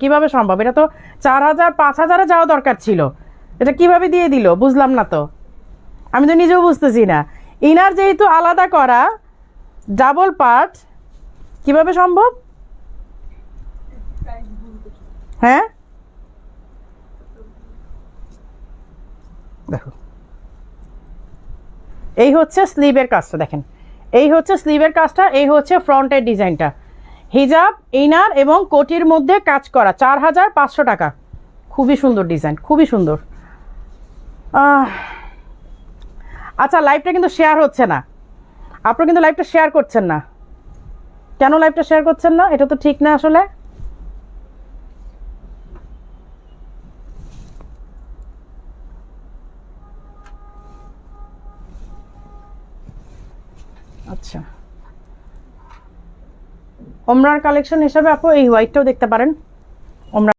কিভাবে সম্ভব? এটা তো 4000 5000-এ যাওয়া দরকার ছিল, এটা কিভাবে দিয়ে দিল বুঝলাম না তো, আমি তো নিজেও বুঝতেছি না। ইনার যেহেতু আলাদা করা ডাবল পার্ট, কিভাবে সম্ভব? হ্যাঁ দেখো, এই হচ্ছে স্লিভের কাজটা, দেখেন এই হচ্ছে স্লিভের কাজটা, এই হচ্ছে ফ্রন্টের ডিজাইনটা। হিজাব ইনার এবং কোটির মধ্যে কাজ করা, 4500 টাকা। খুবই সুন্দর ডিজাইন, খুবই সুন্দর। আচ্ছা, লাইভটা কিন্তু শেয়ার হচ্ছে না, আপনারা কিন্তু লাইভটা শেয়ার করছেন না, কেন লাইভটা শেয়ার করছেন না? এটা তো ঠিক না আসলে। আচ্ছা, ওমরার কালেকশন হিসাবে আপু এই হোয়াইটটাও দেখতে পারেন। ওমরা